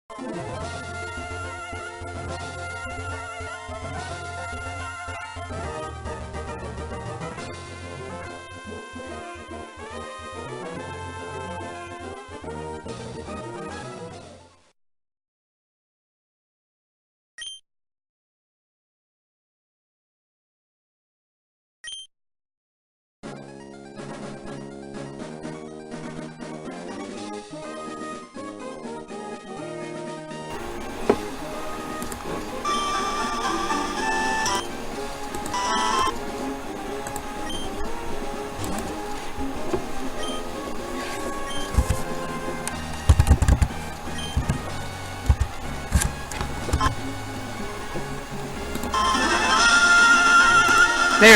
There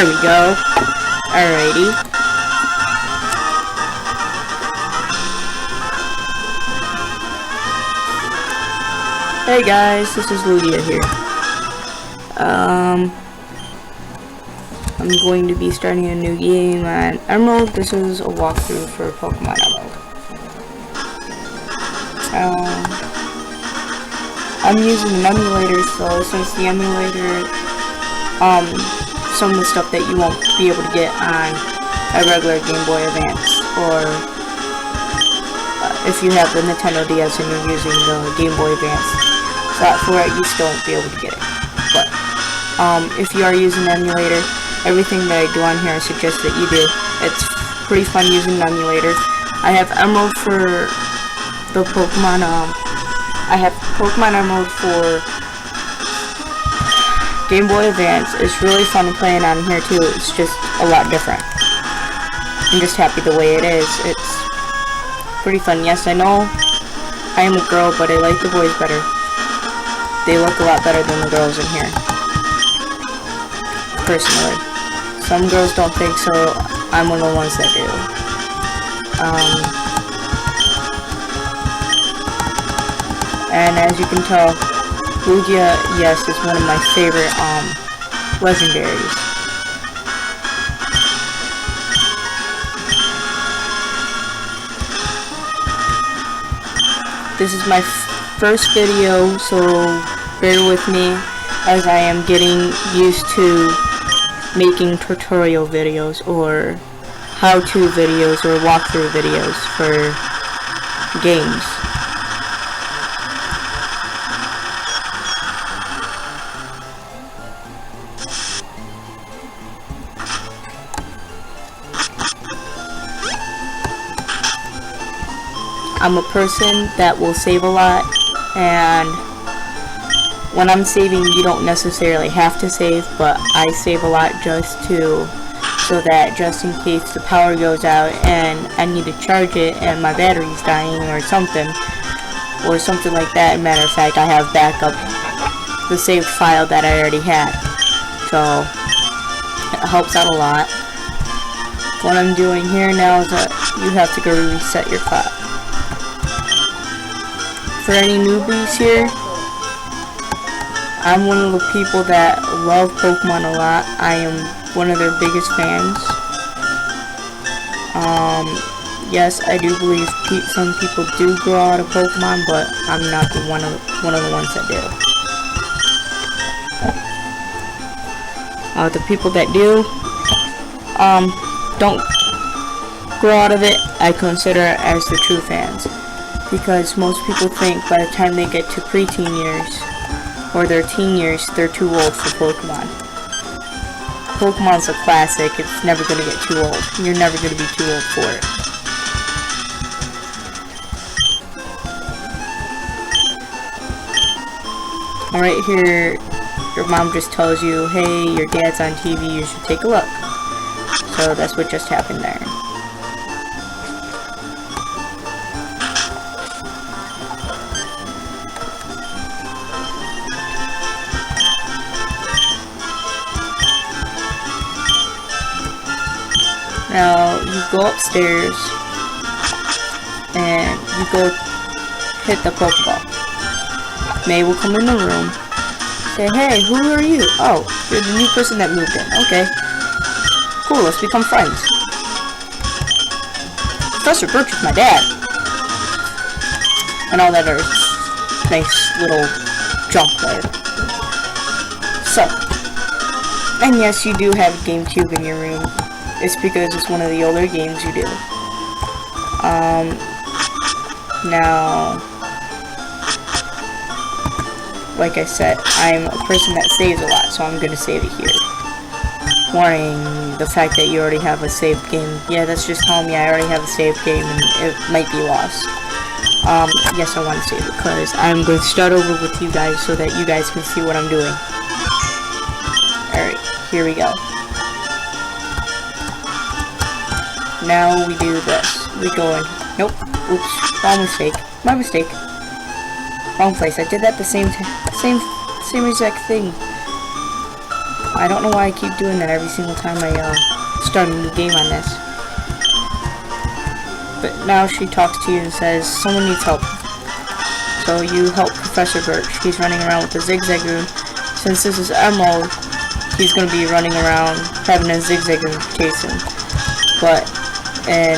we go. Alrighty. Hey guys, this is Ludia here. I'm going to be starting a new game on Emerald. This is a walkthrough for Pokemon Emerald. I'm using an emulator, so since the emulator, some of the stuff that you won't be able to get on a regular Game Boy Advance, or if you have the Nintendo DS and you're using the Game Boy Advance slot for it, you still won't be able to get it. But if you are using an emulator, everything that I do on here I suggest that you do. It's pretty fun using an emulator. I have Emerald for the Pokemon. I have Pokemon Emerald for Game Boy Advance. It's really fun playing on here too. It's just a lot different. I'm just happy the way it is. It's pretty fun. Yes, I know I am a girl, but I like the boys better. They look a lot better than the girls in here, personally. Some girls don't think so. I'm one of the ones that do. And as you can tell, Lugia, yes, is one of my favorite legendaries. This is my first video, so bear with me as I am getting used to making tutorial videos or how-to videos or walkthrough videos for games. I'm a person that will save a lot, and when I'm saving, you don't necessarily have to save, but I save a lot just so that just in case the power goes out and I need to charge it and my battery's dying or something like that. Matter of fact, I have backup the saved file that I already had, so it helps out a lot. What I'm doing here now is that you have to go reset your file. For any newbies here, I'm one of the people that love Pokemon a lot. I am one of their biggest fans. Yes, I do believe some people do grow out of Pokemon, but I'm not one of the ones that do. The people that do don't grow out of it, I consider as the true fans. Because most people think by the time they get to preteen years or their teen years, they're too old for Pokemon. Pokemon's a classic. It's never going to get too old. You're never going to be too old for it. Alright, here your mom just tells you, hey, your dad's on TV, you should take a look. So that's what just happened there. Now, you go upstairs, and you go hit the Pokeball. May will come in the room, say, hey, who are you? Oh, you're the new person that moved in. Okay. Cool, let's become friends. Professor Birch is my dad. And all that other nice little jump there. So, and yes, you do have GameCube in your room. It's because it's one of the older games you do. Now, like I said, I'm a person that saves a lot, so I'm gonna save it here. Warning, the fact that you already have a saved game. Yeah, that's just telling me I already have a saved game and it might be lost. Yes, I want to save it because I'm going to start over with you guys so that you guys can see what I'm doing. Alright, here we go. Now we do this. We go in. Nope. Oops. Wrong mistake. My mistake. Wrong place. I did that the same exact thing. I don't know why I keep doing that every single time I start a new game on this. But now she talks to you and says, someone needs help. So you help Professor Birch. He's running around with a zigzag rune. Since this is Emerald, he's going to be running around having a zigzag rune chase him. But in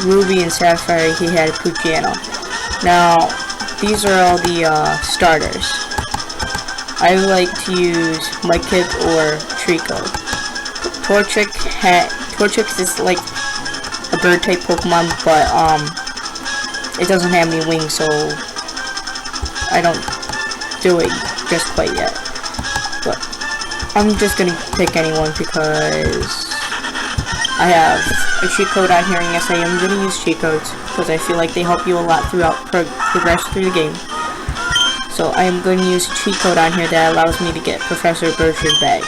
Ruby and Sapphire, he had a Pucciano. Now, these are all the starters. I like to use Mudkip or Trico. Torchic is like a bird type Pokemon, but it doesn't have any wings, so I don't do it just quite yet. But I'm just gonna pick anyone because I have a cheat code on here, and yes, I am gonna use cheat codes because I feel like they help you a lot throughout progress through the game. So I am going to use a cheat code on here that allows me to get Professor Birch's bag.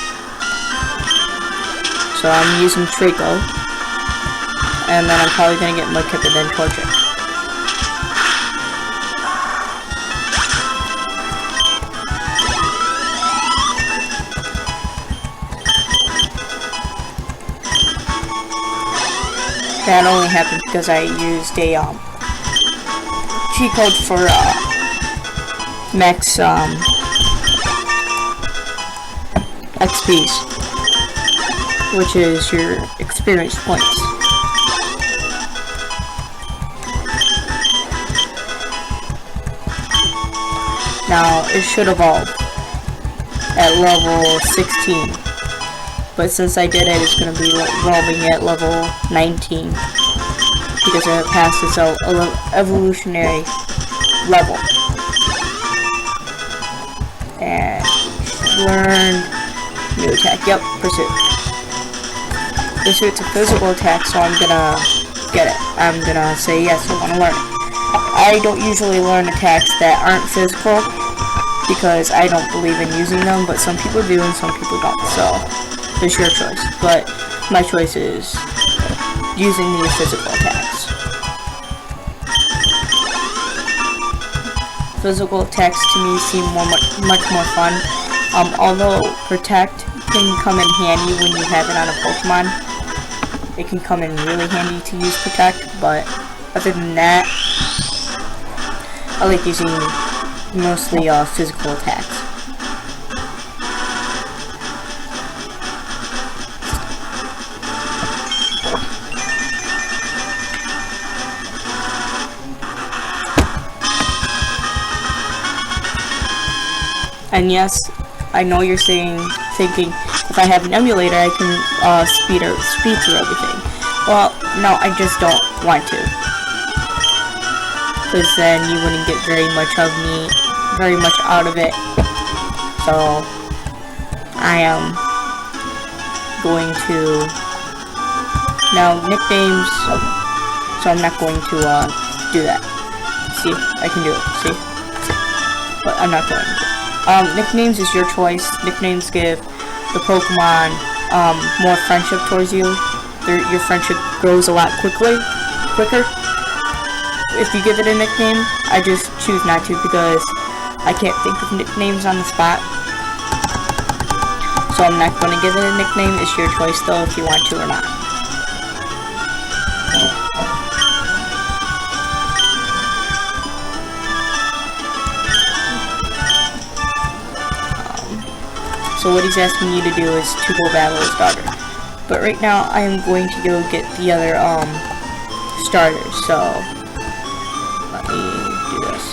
So I'm using Trico, and then I'm probably going to get Mudkip and then Torchic. That only happened because I used a cheat code for max XPs, which is your experience points. Now it should evolve at level 16. But since I did it, it's going to be evolving at level 19 because it passed its evolutionary level. And learn new attack. Yep, Pursuit. Pursuit's a physical attack, so I'm going to get it. I'm going to say yes, I want to learn it. I don't usually learn attacks that aren't physical because I don't believe in using them, but some people do and some people don't, so it's your choice, but my choice is using the physical attacks. Physical attacks to me seem much more fun. Although Protect can come in handy when you have it on a Pokemon. It can come in really handy to use Protect, but other than that, I like using mostly physical attacks. And yes, I know you're thinking, if I have an emulator, I can speed through everything. Well, no, I just don't want to, because then you wouldn't get very much out of it. So I am going to now nicknames. So I'm not going to do that. See, I can do it. See, but I'm not going to. Nicknames is your choice. Nicknames give the Pokemon more friendship towards you. Your friendship grows a lot quicker. If you give it a nickname, I just choose not to because I can't think of nicknames on the spot. So I'm not going to give it a nickname. It's your choice though if you want to or not. So what he's asking you to do is to go battle a starter. But right now I am going to go get the other starters. So let me do this.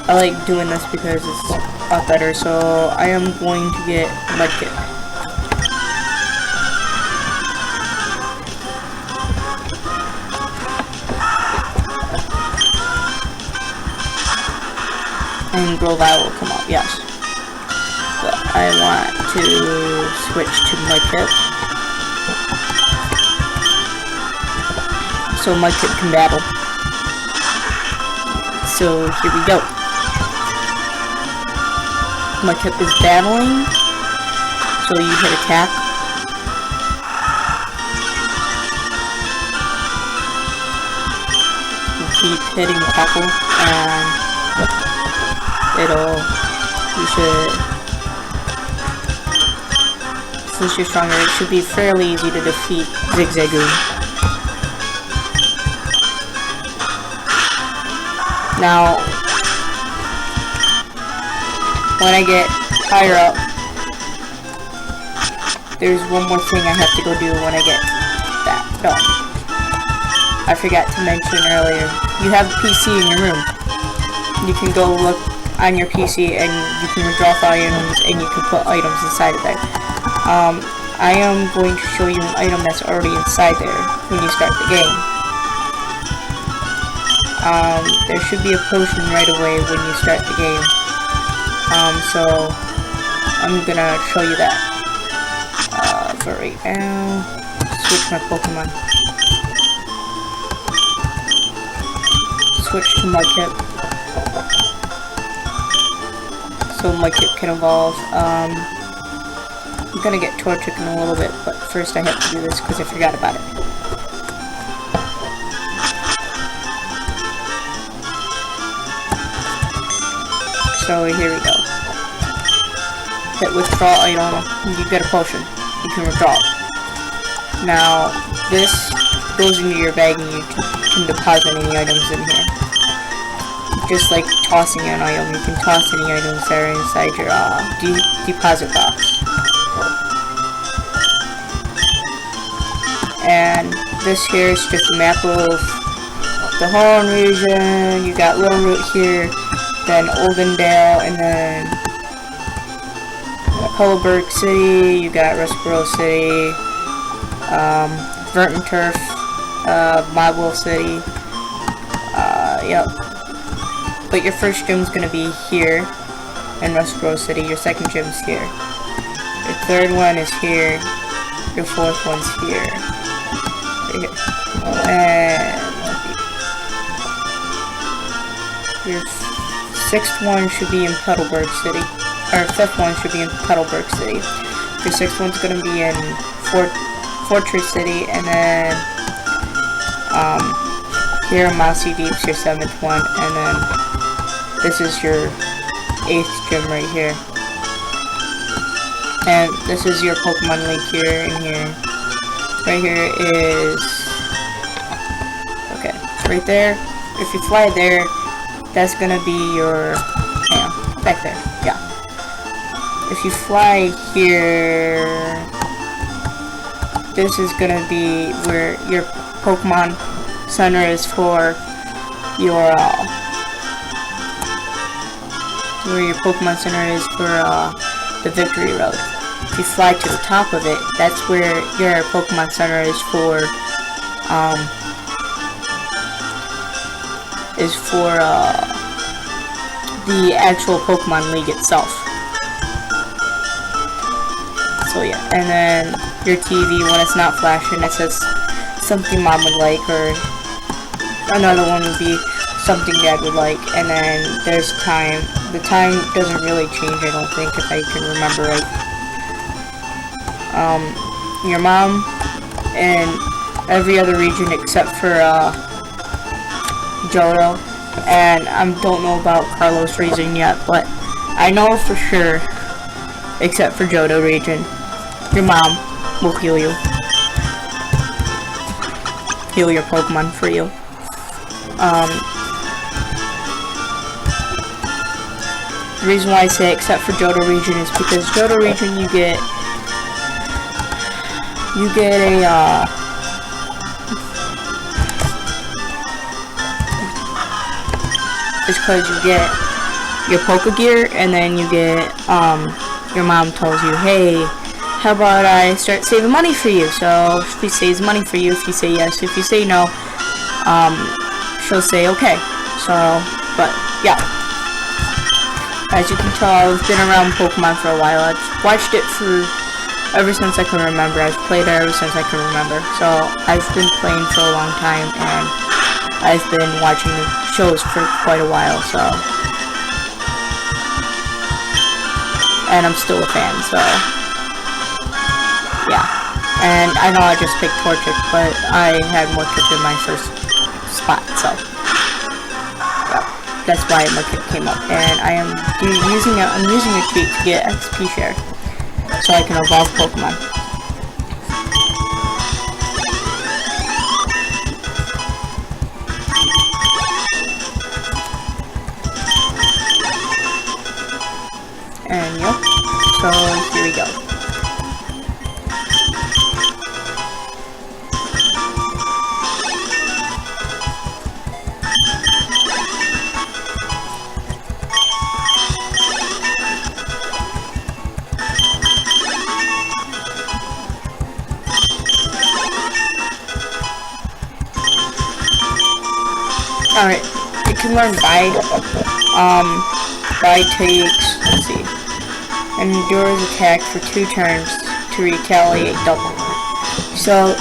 I like doing this because it's a lot better. So I am going to get Mudkip. And Grovyle will come up, yes. But I want to switch to Mudkip. So Mudkip can battle. So here we go. Mudkip is battling. So you hit attack. You keep hitting tackle and you should, since you're stronger, it should be fairly easy to defeat Zigzagoon. Now, when I get higher up, there's one more thing I have to go do when I get that done. I forgot to mention earlier, you have a PC in your room. You can go look on your PC and you can withdraw items and you can put items inside of there. I am going to show you an item that's already inside there when you start the game. There should be a potion right away when you start the game. So I'm gonna show you that. For right now, switch my Pokemon. Switch to Mudkip. So Mudkip can evolve. I'm gonna get Torchic in a little bit, but first I have to do this because I forgot about it. So here we go. Hit withdraw item, you get a potion. You can withdraw it. Now, this goes into your bag and you can deposit any items in here. Just like tossing an item, you can toss any items that are inside your deposit box. And this here is just a map of the Horn region. You got Little Root here, then Oldendale, and then Colorburg City. You got Rustboro City, Vertinturf, Modwell City. Yep. But your first gym's gonna be here in Rustboro City. Your second gym's here. Your third one is here. Your fourth one's here. Right here. And your sixth one should be in Petalburg City. Or fifth one should be in Petalburg City. Your sixth one's gonna be in Fortress City, and then here in Mossy Deep's your seventh one, and then this is your 8th gym right here. And this is your Pokemon Link here and here. Right here is... okay, right there. If you fly there, that's gonna be your... hang on, back there, yeah. If you fly here, this is gonna be where your Pokemon Center is for your, where your Pokemon Center is for the Victory Road. If you fly to the top of it, that's where your Pokemon Center is for the actual Pokemon League itself. So yeah, and then your TV, when it's not flashing, it says something Mom would like, or another one would be something Dad would like, and then there's time. The time doesn't really change, I don't think, if I can remember right. Your mom and every other region except for Johto, and I don't know about Carlos region yet, but I know for sure, except for Johto region, your mom will heal you. Heal your Pokemon for you. The reason why I say except for Johto region is because Johto region you get a is because you get your Poke Gear, and then you get, your mom tells you, hey, how about I start saving money for you? So she saves money for you if you say yes. If you say no, she'll say okay. So, but yeah, as you can tell, I've been around Pokemon for a while. I've watched it for ever since I can remember. I've played it ever since I can remember. So I've been playing for a long time, and I've been watching the shows for quite a while. So, and I'm still a fan. So yeah. And I know I just picked Torchic, but I had Mudkip in my first spot. So yeah, that's why Mudkip came up. And I'm using a cheat to get XP share, so I can evolve Pokemon. And yep, so here we go. Alright, you can learn Bite. Bite takes, let's see, endures attack for 2 turns to retaliate double. So,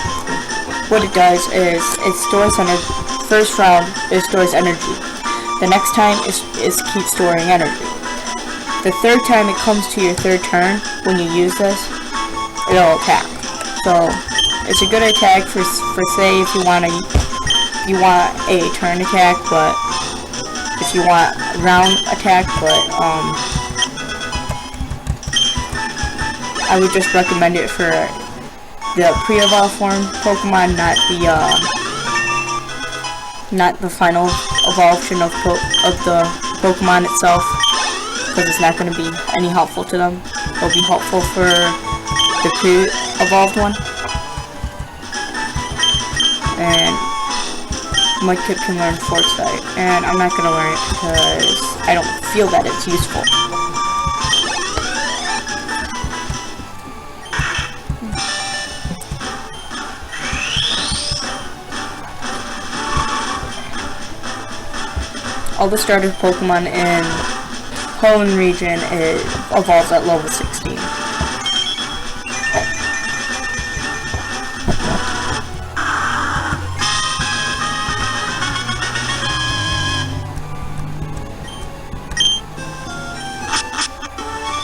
what it does is, it stores energy. First round, it stores energy. The next time, it keeps storing energy. The third time it comes to your third turn, when you use this, it'll attack. So, it's a good attack for say, if you want a turn attack, but if you want round attack, but I would just recommend it for the pre-evolve form Pokemon, not the final evolution of the Pokemon itself, because it's not going to be any helpful to them. It'll be helpful for the pre-evolved one. And Mudkip can learn Foresight, and I'm not going to learn it because I don't feel that it's useful. All the starter Pokemon in Poland region evolves at level 16.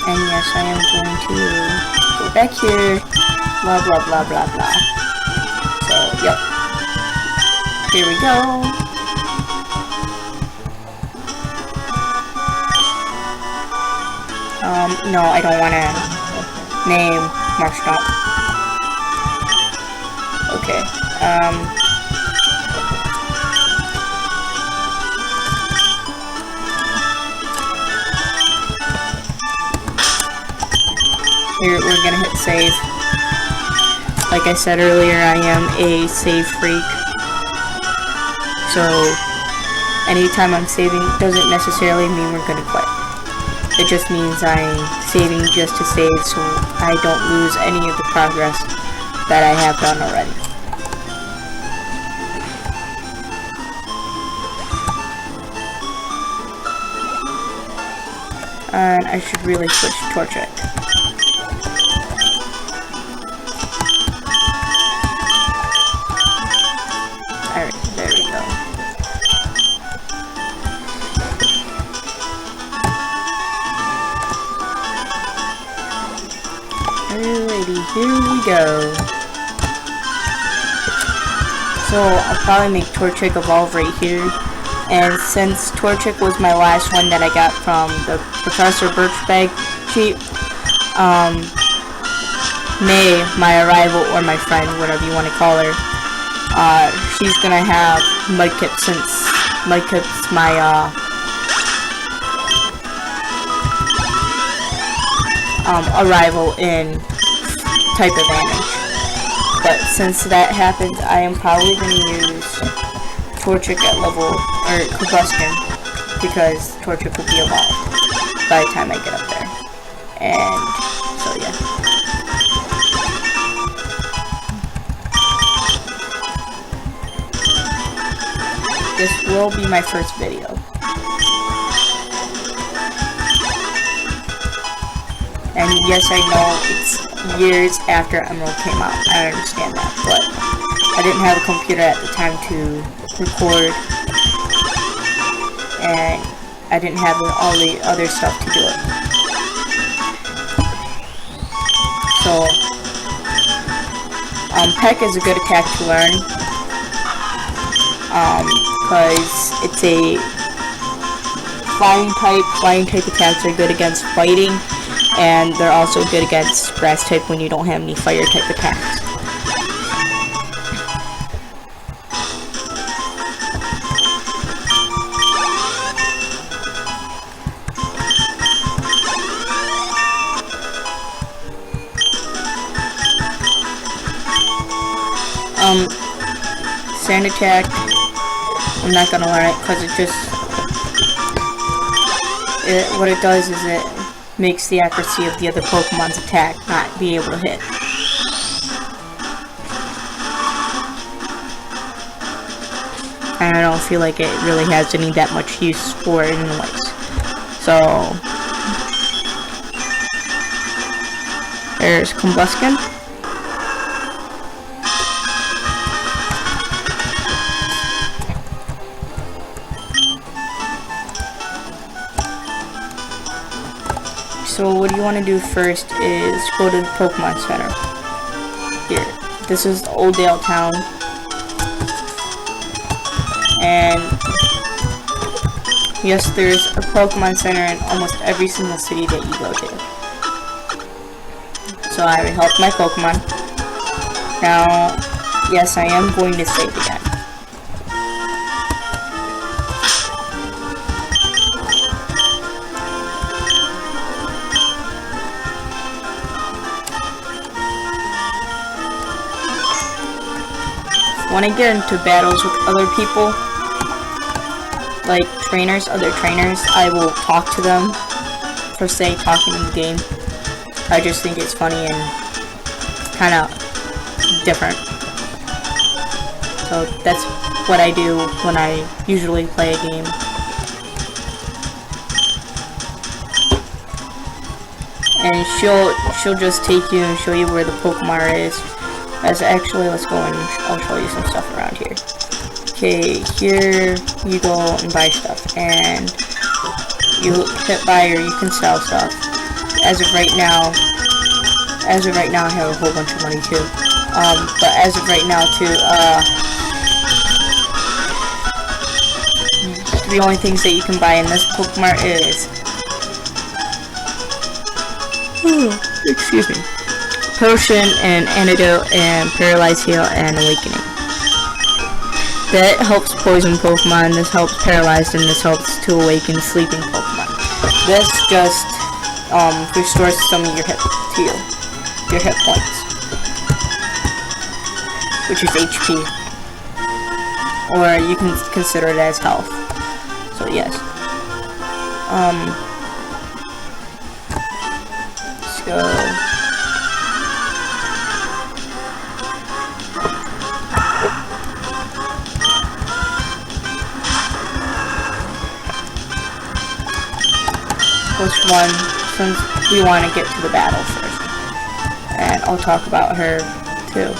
And yes, I am going to go back here, blah blah blah blah blah. So, yep. Here we go. No, I don't want to name Marshtomp. Okay, here, we're gonna hit save. Like I said earlier, I am a save freak. So, anytime I'm saving doesn't necessarily mean we're gonna quit. It just means I'm saving just to save, so I don't lose any of the progress that I have done already. And I should really switch to Torchic. Alright, there we go. Alrighty, here we go. So, I'll probably make Torchic evolve right here. And since Torchic was my last one that I got from the Professor Birchbag cheat, May, my arrival, or my friend, whatever you want to call her, she's gonna have Mudkip, since Mudkip's my, arrival in type advantage. But since that happened, I am probably going to use Torchic at level, or Combustion, because Torchic will be evolved by the time I get up there. And so yeah. This will be my first video. And yes, I know it's years after Emerald came out. I understand that, but I didn't have a computer at the time to record, and I didn't have all the other stuff to do it. So, Peck is a good attack to learn, because it's a flying type. Flying type attacks are good against fighting, and they're also good against grass type when you don't have any fire type attacks. Sand attack, I'm not gonna learn it because what it does is it makes the accuracy of the other Pokemon's attack not be able to hit. And I don't feel like it really has any that much use for it anyways. So there's Combustion. So what you want to do first is go to the Pokemon Center. Here, this is the Old Dale Town, and yes, there's a Pokemon Center in almost every single city that you go to. So I already helped my Pokemon. Now, yes, I am going to save again. When I get into battles with other people, like other trainers, I will talk to them, per se, talking in the game. I just think it's funny and kind of different. So that's what I do when I usually play a game. And she'll just take you and show you where the Pokemon is. Actually, let's go and I'll show you some stuff around here. Okay, here you go and buy stuff, and you hit buy or you can sell stuff. As of right now, I have a whole bunch of money too. But as of right now too, the only things that you can buy in this Pokemon is, excuse me, Potion and Antidote and Paralyze Heal and Awakening. That helps poison Pokemon, this helps paralyzed, and this helps to awaken sleeping Pokemon. This just restores some of your hit points, which is HP, or you can consider it as health. So yes. Let's go. Which one, since we want to get to the battle first, and I'll talk about her too.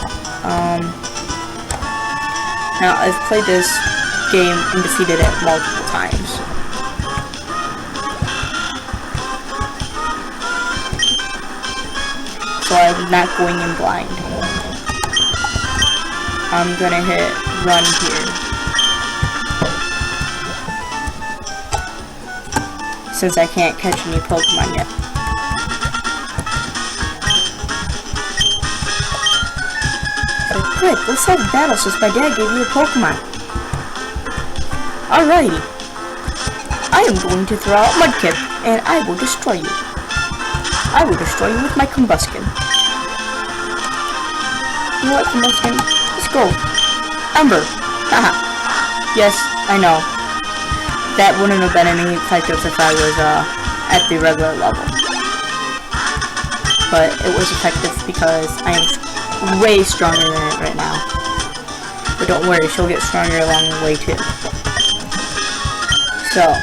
Now I've played this game and defeated it multiple times. So I'm not going in blind. I'm gonna hit run here, since I can't catch any Pokemon yet. So quick, let's have a battle since my dad gave you a Pokemon. Alrighty. I am going to throw out Mudkip, and I will destroy you. I will destroy you with my Combustion. You know what, Combustion? Let's go. Ember. Haha. Yes, I know. that wouldn't have been any effective if I was at the regular level. But it was effective because I am way stronger than it right now. But don't worry, she'll get stronger along the way too. So,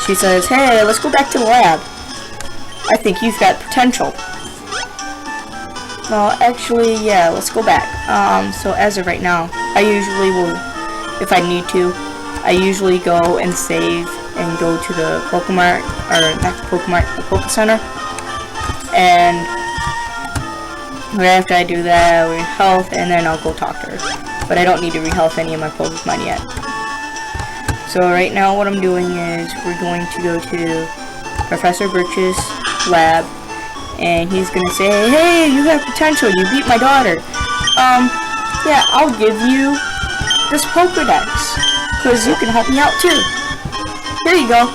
she says, hey, let's go back to the lab. I think you've got potential. Well, actually, yeah, let's go back. So as of right now, I usually will, if I need to, I usually go and save and go to the Pokemart, or not the Pokemart, the Poke Center. And right after I do that, I re-health, and then I'll go talk to her. But I don't need to re-health any of my Pokemon yet. So right now what I'm doing is we're going to go to Professor Birch's lab, and he's gonna say, hey, you have potential, you beat my daughter. Yeah, I'll give you this Pokedex, because you can help me out too. Here you go.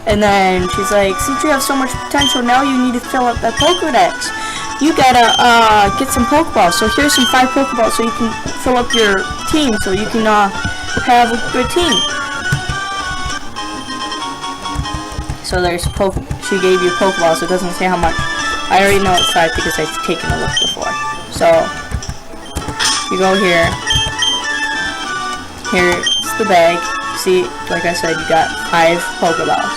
And then she's like, since you have so much potential, now you need to fill up that Pokedex. You gotta get some Pokeballs. So here's some 5 Pokeballs so you can fill up your team, so you can have a good team. So there's she gave you Pokeballs, so it doesn't say how much. I already know it's 5 because I've taken a look before. So you go here. Here's the bag. See, like I said, you got 5 Pokeballs.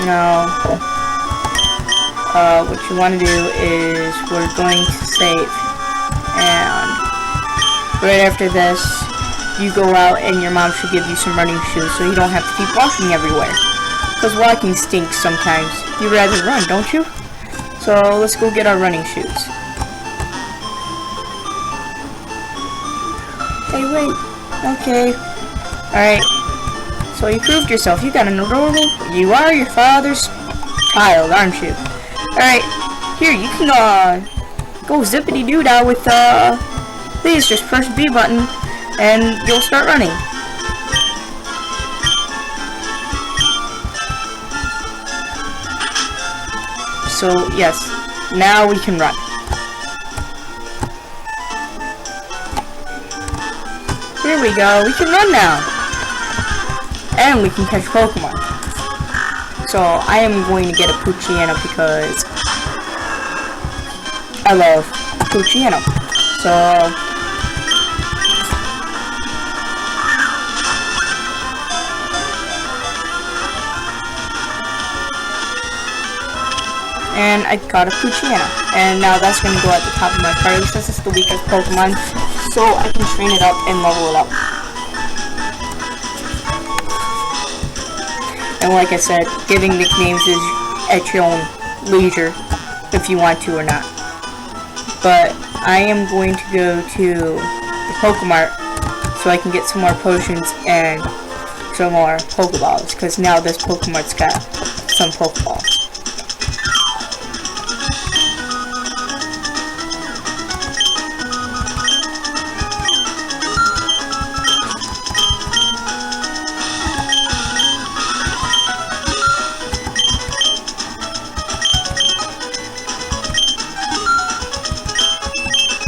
Now, what you want to do is we're going to save, and right after this, you go out and your mom should give you some running shoes so you don't have to keep walking everywhere. Because walking stinks sometimes. You'd rather run, don't you? So let's go get our running shoes. Hey, wait. Okay. Alright. So you proved yourself. You got an adorable. You are your father's child, aren't you? Alright. Here, you can go zippity-doo-dah with these. Just press the B button and you'll start running. So yes, now we can run. Here we go, we can run now. And we can catch Pokemon. So I am going to get a Poochyena because I love Poochyena. So and I got a Poochyena, and now that's going to go at the top of my party since it's the weakest Pokemon, so I can train it up and level it up. And like I said, giving nicknames is at your own leisure, if you want to or not. But I am going to go to the Pokemart so I can get some more potions and some more Pokeballs, because now this Pokemart's got some Pokeballs.